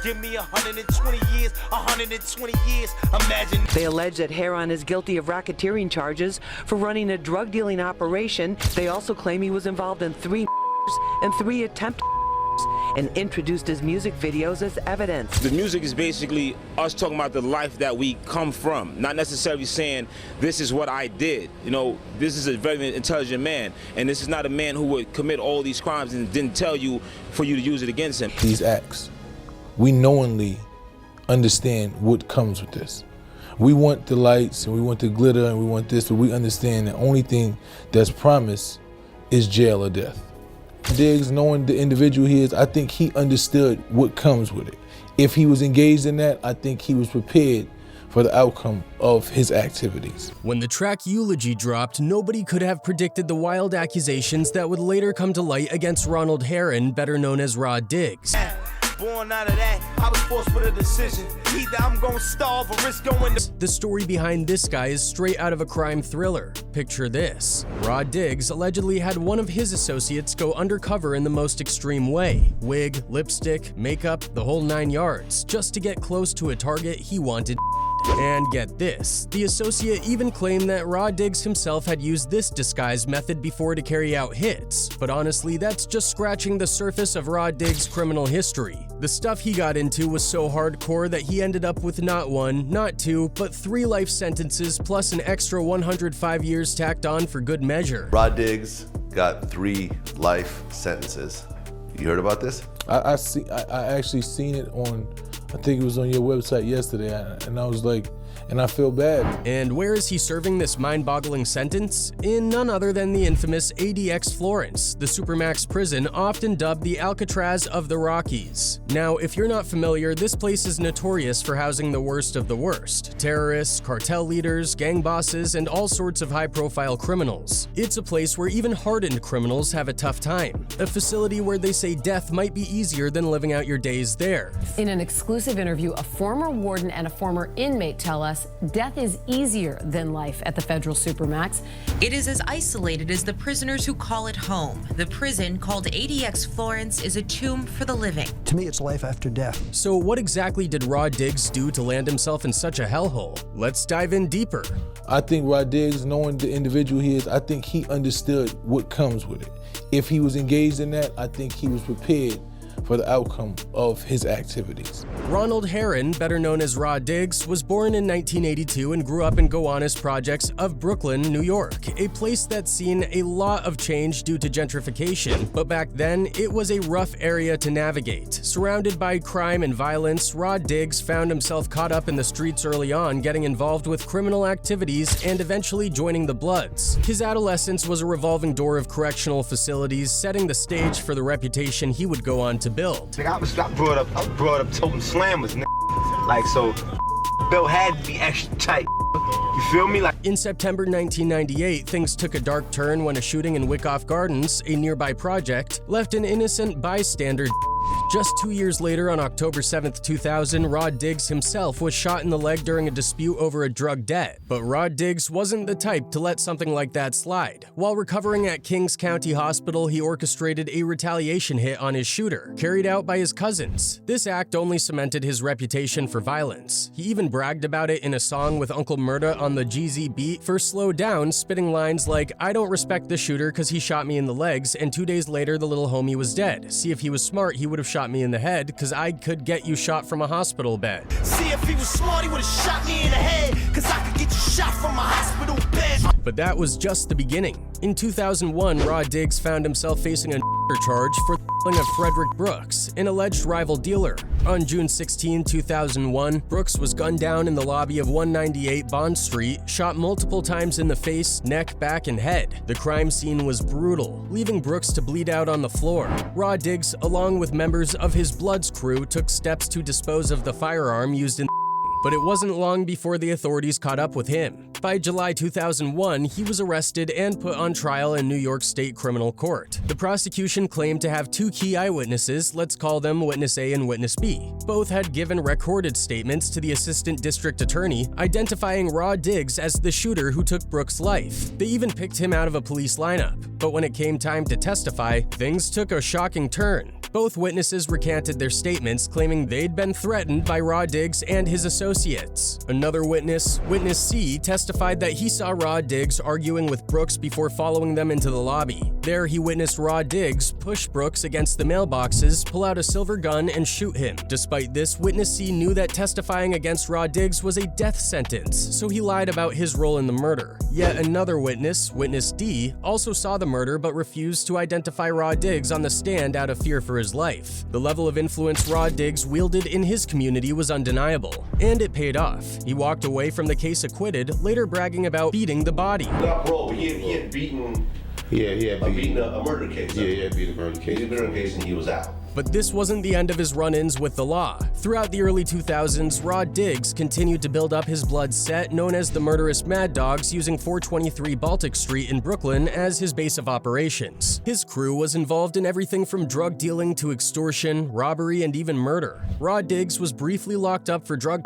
give me 120 years, 120 years. Imagine. They allege that Heron is guilty of racketeering charges for running a drug dealing operation. They also claim he was involved in 3 and 3 attempted and introduced his music videos as evidence. The music is basically us talking about the life that we come from, not necessarily saying this is what I did. You know, this is a very intelligent man, and this is not a man who would commit all these crimes and didn't tell you for you to use it against him. These acts, we knowingly understand what comes with this. We want the lights and we want the glitter and we want this, but we understand the only thing that's promised is jail or death. Diggs, knowing the individual he is, I think he understood what comes with it. If he was engaged in that, I think he was prepared for the outcome of his activities. When the track Eulogy dropped, nobody could have predicted the wild accusations that would later come to light against Ronald Heron, better known as Rod Diggs. Born out of that, I was forced with a decision. Either I'm gonna starve or risk going to... The story behind this guy is straight out of a crime thriller. Picture this. Rod Diggs allegedly had one of his associates go undercover in the most extreme way. Wig, lipstick, makeup, the whole 9 yards, just to get close to a target he wanted. And get this, the associate even claimed that Rod Diggs himself had used this disguise method before to carry out hits. But honestly, that's just scratching the surface of Rod Diggs' criminal history. The stuff he got into was so hardcore that he ended up with not 1, not 2, but 3 life sentences plus an extra 105 years tacked on for good measure. Rod Diggs got 3 life sentences. You heard about this? I actually seen it on, I think it was on your website yesterday, and I was like, and I feel bad. And where is he serving this mind-boggling sentence? In none other than the infamous ADX Florence, the Supermax prison often dubbed the Alcatraz of the Rockies. Now, if you're not familiar, this place is notorious for housing the worst of the worst. Terrorists, cartel leaders, gang bosses, and all sorts of high-profile criminals. It's a place where even hardened criminals have a tough time. A facility where they say death might be easier than living out your days there. In an exclusive interview, a former warden and a former inmate tell us death is easier than life at the federal Supermax. It is as isolated as the prisoners who call it home. The prison, called ADX Florence, is a tomb for the living. To me, it's life after death. So what exactly did Rod Diggs do to land himself in such a hellhole? Let's dive in deeper. I think Rod Diggs, knowing the individual he is, I think he understood what comes with it. If he was engaged in that, I think he was prepared for the outcome of his activities. Ronald Heron, better known as Rod Diggs, was born in 1982 and grew up in Gowanus projects of Brooklyn, New York, a place that's seen a lot of change due to gentrification, but back then it was a rough area to navigate. Surrounded by crime and violence, Rod Diggs found himself caught up in the streets early on, getting involved with criminal activities and eventually joining the Bloods. His adolescence was a revolving door of correctional facilities, setting the stage for the reputation he would go on to build. I was brought up toting slammers, like, so Bill had to be extra tight. You feel me? Like, in September 1998, things took a dark turn when a shooting in Wyckoff Gardens, a nearby project, left an innocent bystander. Just 2 years later, on October 7, 2000, Rod Diggs himself was shot in the leg during a dispute over a drug debt. But Rod Diggs wasn't the type to let something like that slide. While recovering at Kings County Hospital, he orchestrated a retaliation hit on his shooter, carried out by his cousins. This act only cemented his reputation for violence. He even bragged about it in a song with Uncle Murda on the GZ beat for Slow Down, spitting lines like, "I don't respect the shooter cause he shot me in the legs, and 2 days later the little homie was dead. See, if he was smart, he would have shot me in the head, cause I could get you shot from a hospital bed." see if he was smart, he would have shot me in the head, cause I could get you shot from a hospital bed. But that was just the beginning. In 2001, Rod Diggs found himself facing a charge for of Frederick Brooks, an alleged rival dealer. On June 16, 2001, Brooks was gunned down in the lobby of 198 Bond Street, shot multiple times in the face, neck, back, and head. The crime scene was brutal, leaving Brooks to bleed out on the floor. Rod Diggs, along with members of his Bloods crew, took steps to dispose of the firearm used in but it wasn't long before the authorities caught up with him. By July 2001, he was arrested and put on trial in New York State Criminal Court. The prosecution claimed to have 2 key eyewitnesses, let's call them Witness A and Witness B. Both had given recorded statements to the assistant district attorney, identifying Rod Diggs as the shooter who took Brooks' life. They even picked him out of a police lineup. But when it came time to testify, things took a shocking turn. Both witnesses recanted their statements, claiming they'd been threatened by Rod Diggs and his associates. Another witness, Witness C, testified that he saw Rod Diggs arguing with Brooks before following them into the lobby. There, he witnessed Rod Diggs push Brooks against the mailboxes, pull out a silver gun, and shoot him. Despite this, Witness C knew that testifying against Rod Diggs was a death sentence, so he lied about his role in the murder. Yet another witness, Witness D, also saw the murder but refused to identify Rod Diggs on the stand out of fear for his life. The level of influence Rod Diggs wielded in his community was undeniable, and it paid off. He walked away from the case acquitted, later bragging about beating the body. Not parole, he had beaten. He had beaten a murder case. Yeah, he had beaten a murder case. He had beaten a case and he was out. But this wasn't the end of his run-ins with the law. Throughout the early 2000s, Rod Diggs continued to build up his blood set known as the Murderous Mad Dogs, using 423 Baltic Street in Brooklyn as his base of operations. His crew was involved in everything from drug dealing to extortion, robbery, and even murder. Rod Diggs was briefly locked up for drug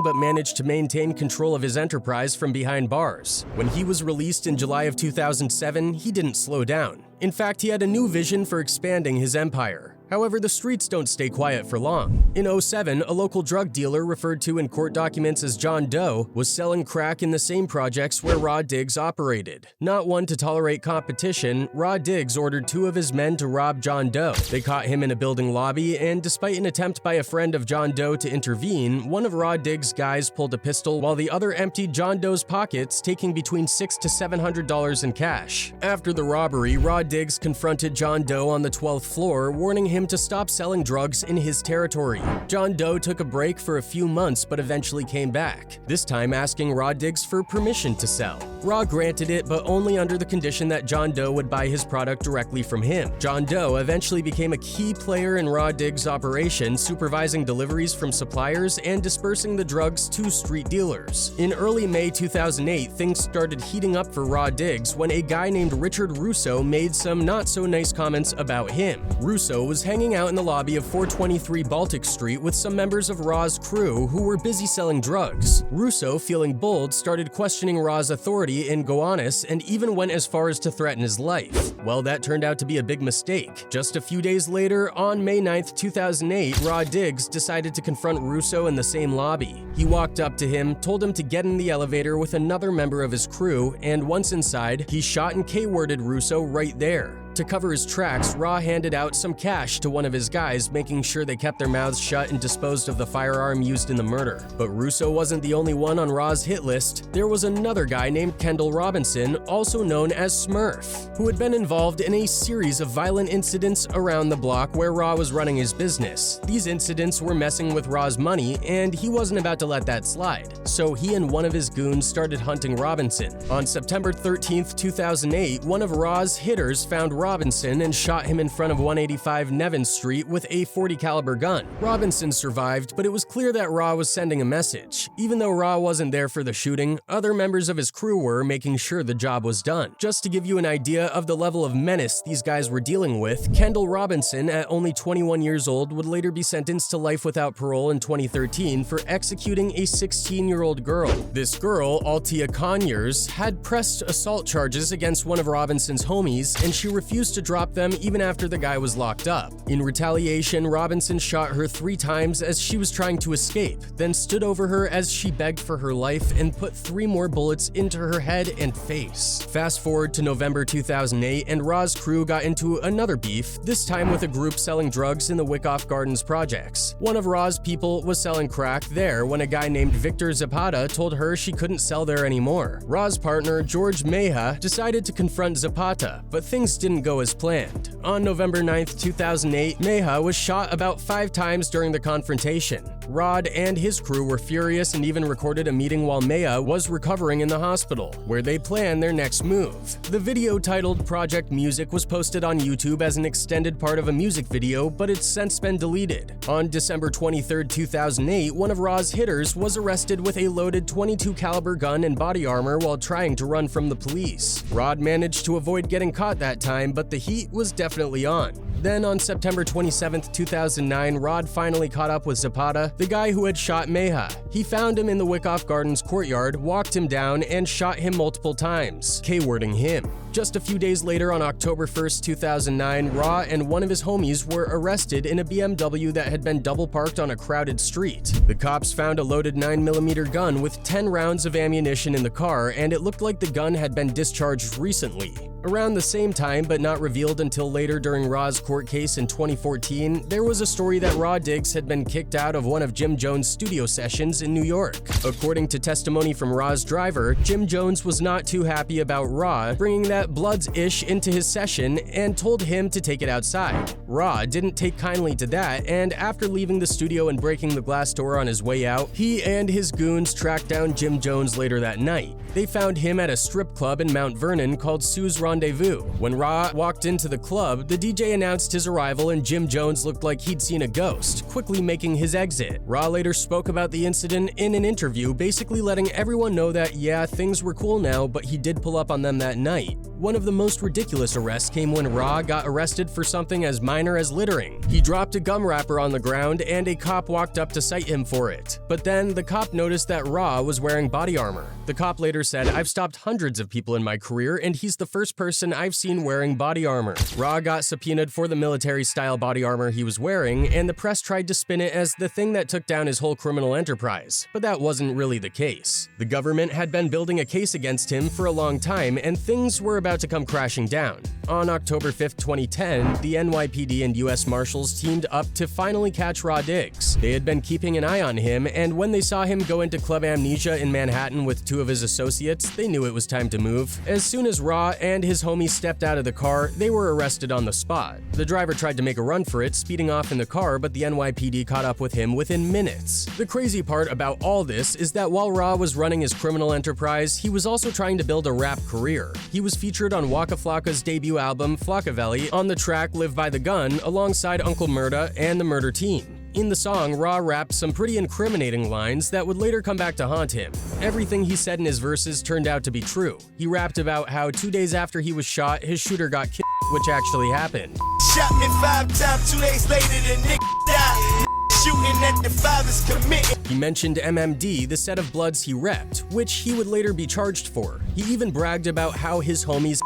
but managed to maintain control of his enterprise from behind bars. When he was released in July of 2007, he didn't slow down. In fact, he had a new vision for expanding his empire. However, the streets don't stay quiet for long. In 2007, a local drug dealer, referred to in court documents as John Doe, was selling crack in the same projects where Rod Diggs operated. Not one to tolerate competition, Rod Diggs ordered 2 of his men to rob John Doe. They caught him in a building lobby, and despite an attempt by a friend of John Doe to intervene, one of Rod Diggs' guys pulled a pistol while the other emptied John Doe's pockets, taking between $600 to $700 in cash. After the robbery, Rod Diggs confronted John Doe on the 12th floor, warning him to stop selling drugs in his territory. John Doe took a break for a few months but eventually came back, this time asking Rod Diggs for permission to sell. Rod granted it, but only under the condition that John Doe would buy his product directly from him. John Doe eventually became a key player in Rod Diggs' operation, supervising deliveries from suppliers and dispersing the drugs to street dealers. In early May 2008, things started heating up for Rod Diggs when a guy named Richard Russo made some not-so-nice comments about him. Russo was hanging out in the lobby of 423 Baltic Street with some members of Ra's crew who were busy selling drugs. Russo, feeling bold, started questioning Ra's authority in Gowanus and even went as far as to threaten his life. Well, that turned out to be a big mistake. Just a few days later, on May 9, 2008, Rod Diggs decided to confront Russo in the same lobby. He walked up to him, told him to get in the elevator with another member of his crew, and once inside, he shot and K-worded Russo right there. To cover his tracks, Ra handed out some cash to one of his guys, making sure they kept their mouths shut and disposed of the firearm used in the murder. But Russo wasn't the only one on Ra's hit list. There was another guy named Kendall Robinson, also known as Smurf, who had been involved in a series of violent incidents around the block where Ra was running his business. These incidents were messing with Ra's money, and he wasn't about to let that slide. So he and one of his goons started hunting Robinson. On September 13th, 2008, one of Ra's hitters found Robinson and shot him in front of 185 Nevin Street with a .40 caliber gun. Robinson survived, but it was clear that Ra was sending a message. Even though Ra wasn't there for the shooting, other members of his crew were, making sure the job was done. Just to give you an idea of the level of menace these guys were dealing with, Kendall Robinson, at only 21 years old, would later be sentenced to life without parole in 2013 for executing a 16-year-old girl. This girl, Altia Conyers, had pressed assault charges against one of Robinson's homies, and she refused to drop them even after the guy was locked up. In retaliation, Robinson shot her 3 times as she was trying to escape, then stood over her as she begged for her life and put 3 more bullets into her head and face. Fast forward to November 2008, and Ra's crew got into another beef, this time with a group selling drugs in the Wyckoff Gardens projects. One of Ra's people was selling crack there when a guy named Victor Zapata told her she couldn't sell there anymore. Ra's partner, George Meja, decided to confront Zapata, but things didn't go as planned. On November 9th, 2008, Meja was shot about 5 times during the confrontation. Rod and his crew were furious and even recorded a meeting while Meja was recovering in the hospital, where they planned their next move. The video titled Project Music was posted on YouTube as an extended part of a music video, but it's since been deleted. On December 23, 2008, one of Ra's hitters was arrested with a loaded .22 caliber gun and body armor while trying to run from the police. Rod managed to avoid getting caught that time, but the heat was definitely on. Then on September 27, 2009, Rod finally caught up with Zapata, the guy who had shot Meja. He found him in the Wyckoff Gardens courtyard, walked him down, and shot him multiple times, K-wording him. Just a few days later, on October 1st, 2009, Ra and one of his homies were arrested in a BMW that had been double parked on a crowded street. The cops found a loaded 9mm gun with 10 rounds of ammunition in the car, and it looked like the gun had been discharged recently. Around the same time, but not revealed until later during Ra's court case in 2014, there was a story that Ra Diggs had been kicked out of one of Jim Jones' studio sessions in New York. According to testimony from Ra's driver, Jim Jones was not too happy about Ra bringing that Bloods-ish into his session and told him to take it outside. Ra didn't take kindly to that, and after leaving the studio and breaking the glass door on his way out, he and his goons tracked down Jim Jones later that night. They found him at a strip club in Mount Vernon called Sue's Rendezvous. When Ra walked into the club, the DJ announced his arrival and Jim Jones looked like he'd seen a ghost, quickly making his exit. Ra later spoke about the incident in an interview, basically letting everyone know that, yeah, things were cool now, but he did pull up on them that night. One of the most ridiculous arrests came when Ra got arrested for something as minor as littering. He dropped a gum wrapper on the ground and a cop walked up to cite him for it. But then the cop noticed that Ra was wearing body armor. The cop later said, "I've stopped hundreds of people in my career and he's the first person I've seen wearing body armor." Ra got subpoenaed for the military-style body armor he was wearing, and the press tried to spin it as the thing that took down his whole criminal enterprise. But that wasn't really the case. The government had been building a case against him for a long time, and things were about to come crashing down. On October 5, 2010, the NYPD and US Marshals teamed up to finally catch Ra Diggs. They had been keeping an eye on him, and when they saw him go into Club Amnesia in Manhattan with two of his associates, they knew it was time to move. As soon as Ra and his homies stepped out of the car, they were arrested on the spot. The driver tried to make a run for it, speeding off in the car, but the NYPD caught up with him within minutes. The crazy part about all this is that while Ra was running his criminal enterprise, he was also trying to build a rap career. He was featured on Waka Flocka's debut album, Flockavelli, on the track Live by the Gun, alongside Uncle Murda and the Murder Team. In the song, Ra rapped some pretty incriminating lines that would later come back to haunt him. Everything he said in his verses turned out to be true. He rapped about how 2 days after he was shot, his shooter got killed, which actually happened. Shot me 5 times, 2 days later the nigga died. Shooting at the fathers committed. He mentioned MMD, the set of Bloods he repped, which he would later be charged for. He even bragged about how his homies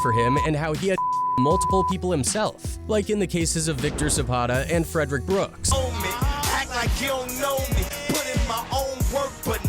for him and how he had multiple people himself, like in the cases of Victor Zapata and Frederick Brooks. Act like you don't know me. Put in my own work, but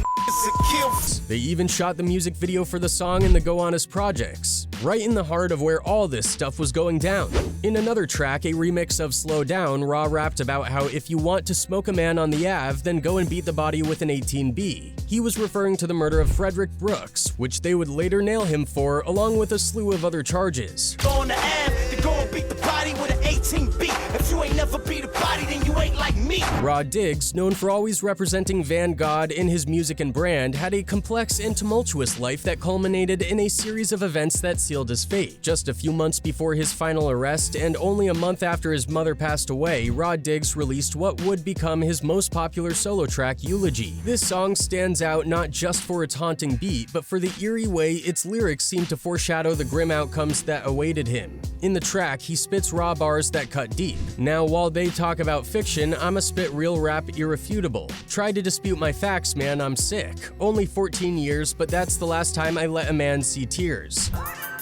they even shot the music video for the song in the Go Honest projects, right in the heart of where all this stuff was going down. In another track, a remix of Slow Down, Ra rapped about how if you want to smoke a man on the Ave, then go and beat the body with an 18B. He was referring to the murder of Frederick Brooks, which they would later nail him for, along with a slew of other charges. Go on the Ave, to go and beat the body with an 18B. If you ain't never beat a body, then you ain't like me. Ra Diggs, known for always representing Van God in his music and brand, had a complex and tumultuous life that culminated in a series of events that sealed his fate. Just a few months before his final arrest, and only a month after his mother passed away, Ra Diggs released what would become his most popular solo track, Eulogy. This song stands out not just for its haunting beat, but for the eerie way its lyrics seem to foreshadow the grim outcomes that awaited him. In the track, he spits raw bars that cut deep. Now, while they talk about fiction, I'ma spit real rap irrefutable. Try to dispute my facts, man, I'm sick. Only 14 years, but that's the last time I let a man see tears.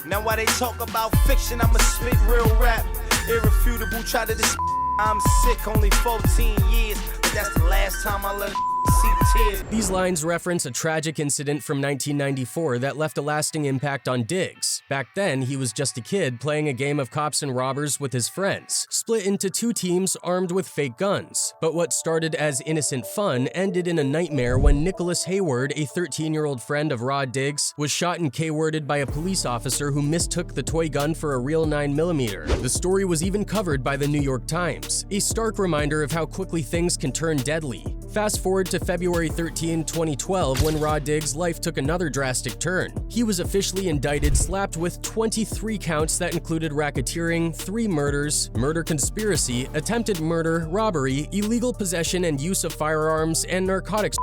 Now while they talk about fiction, I'ma spit real rap. Irrefutable, try to dispute. I'm sick, only 14 years, but that's the last time I let see tears. These lines reference a tragic incident from 1994 that left a lasting impact on Diggs. Back then, he was just a kid playing a game of cops and robbers with his friends, split into two teams armed with fake guns. But what started as innocent fun ended in a nightmare when Nicholas Hayward, a 13-year-old friend of Ra Diggs, was shot and K-worded by a police officer who mistook the toy gun for a real 9mm. The story was even covered by the New York Times, a stark reminder of how quickly things can turn deadly. Fast forward to February 13, 2012, when Ra Diggs' life took another drastic turn. He was officially indicted, slapped with 23 counts that included racketeering, 3 murders, murder conspiracy, attempted murder, robbery, illegal possession and use of firearms, and narcotics.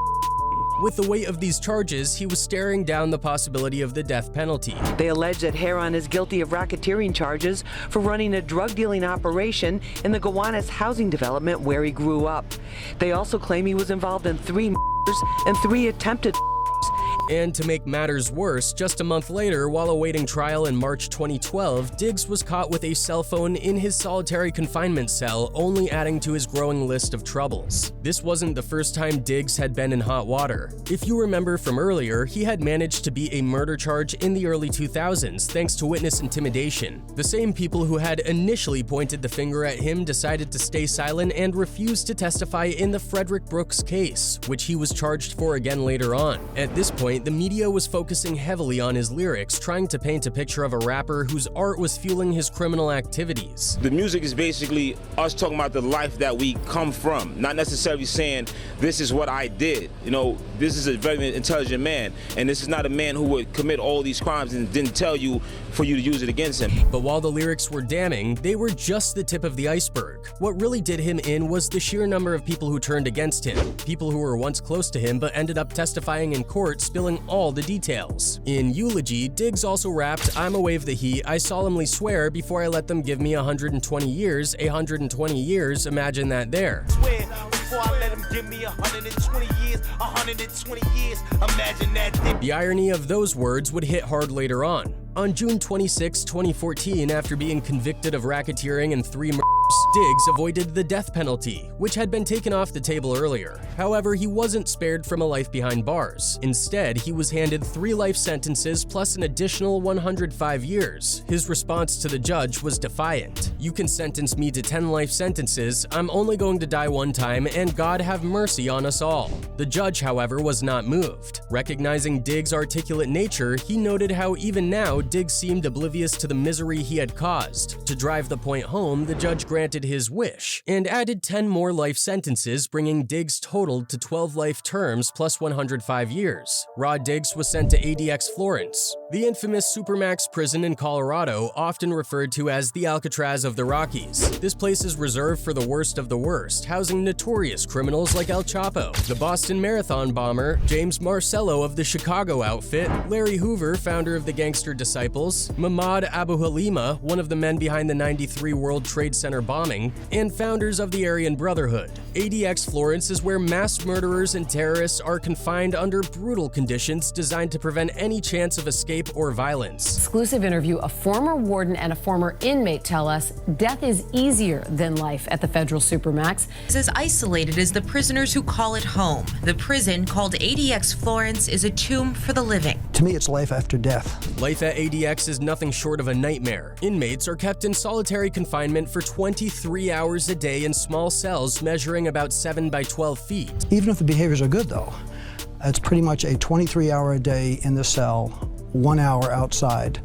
With the weight of these charges, he was staring down the possibility of the death penalty. They allege that Heron is guilty of racketeering charges for running a drug-dealing operation in the Gowanus housing development where he grew up. They also claim he was involved in 3 murders and 3 attempted murders. And to make matters worse, just a month later, while awaiting trial in March 2012, Diggs was caught with a cell phone in his solitary confinement cell, only adding to his growing list of troubles. This wasn't the first time Diggs had been in hot water. If you remember from earlier, he had managed to beat a murder charge in the early 2000s thanks to witness intimidation. The same people who had initially pointed the finger at him decided to stay silent and refused to testify in the Frederick Brooks case, which he was charged for again later on. At this point, the media was focusing heavily on his lyrics, trying to paint a picture of a rapper whose art was fueling his criminal activities. The music is basically us talking about the life that we come from, not necessarily saying this is what I did. You know, this is a very intelligent man, and this is not a man who would commit all these crimes and didn't tell you for you to use it against him. But while the lyrics were damning, they were just the tip of the iceberg. What really did him in was the sheer number of people who turned against him, people who were once close to him but ended up testifying in court, spilling all the details. In Eulogy, Diggs also rapped, "I'm a wave the heat, I solemnly swear before I let them give me 120 years, 120 years, imagine that there." Swear before I let them give me 120 years, 120 years, imagine that. The irony of those words would hit hard later on. On June 26, 2014, after being convicted of racketeering and 3 murders, Diggs avoided the death penalty, which had been taken off the table earlier. However, he wasn't spared from a life behind bars. Instead, he was handed 3 life sentences plus an additional 105 years. His response to the judge was defiant. "You can sentence me to 10 life sentences, I'm only going to die one time, and God have mercy on us all." The judge, however, was not moved. Recognizing Diggs' articulate nature, he noted how even now, Diggs seemed oblivious to the misery he had caused. To drive the point home, the judge granted his wish and added 10 more life sentences, bringing Diggs' total to 12 life terms plus 105 years. Rod Diggs was sent to ADX Florence, the infamous Supermax prison in Colorado, often referred to as the Alcatraz of the Rockies. This place is reserved for the worst of the worst, housing notorious criminals like El Chapo, the Boston Marathon bomber, James Marcello of the Chicago outfit, Larry Hoover, founder of the Gangster Disciples, Mahmoud Abu Halima, one of the men behind the '93 World Trade Center bombing, and founders of the Aryan Brotherhood. ADX Florence is where mass murderers and terrorists are confined under brutal conditions designed to prevent any chance of escape or violence. Exclusive interview: a former warden and a former inmate tell us death is easier than life at the federal Supermax. It's as isolated as the prisoners who call it home. The prison, called ADX Florence, is a tomb for the living. To me, it's life after death. Life at ADX is nothing short of a nightmare. Inmates are kept in solitary confinement for 23 hours a day in small cells measuring about 7 by 12 feet. Even if the behaviors are good, though, it's pretty much a 23-hour a day in the cell, 1 hour outside.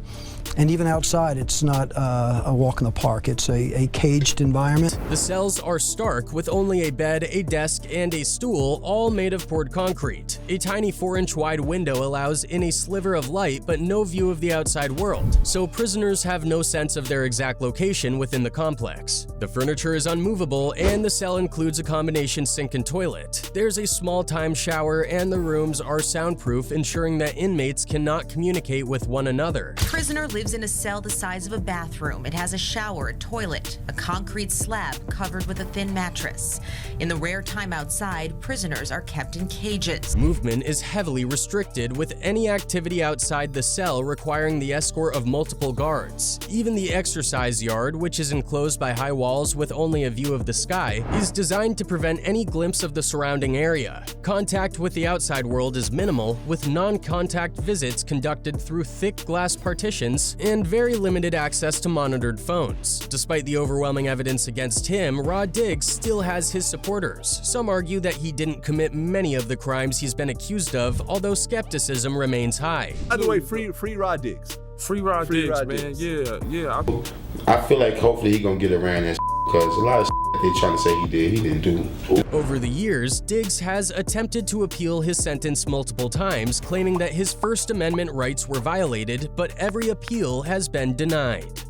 And even outside, it's not a walk in the park. It's a caged environment. The cells are stark, with only a bed, a desk, and a stool, all made of poured concrete. A tiny 4-inch wide window allows in a sliver of light, but no view of the outside world, so prisoners have no sense of their exact location within the complex. The furniture is unmovable, and the cell includes a combination sink and toilet. There's a small time shower, and the rooms are soundproof, ensuring that inmates cannot communicate with one another. Prisoner lives in a cell the size of a bathroom. It has a shower, a toilet, a concrete slab covered with a thin mattress. In the rare time outside, prisoners are kept in cages. Movement is heavily restricted, with any activity outside the cell requiring the escort of multiple guards. Even the exercise yard, which is enclosed by high walls with only a view of the sky, is designed to prevent any glimpse of the surrounding area. Contact with the outside world is minimal, with non-contact visits conducted through thick glass partitions and very limited access to monitored phones. Despite the overwhelming evidence against him, Rod Diggs still has his supporters. Some argue that he didn't commit many of the crimes he's been accused of, although skepticism remains high. By the way, free Rod Diggs. Free Rod Diggs, man. Yeah. I feel like hopefully he gonna get around that because a lot of they trying to say he didn't do. Over the years, Diggs has attempted to appeal his sentence multiple times, claiming that his First Amendment rights were violated, but every appeal has been denied.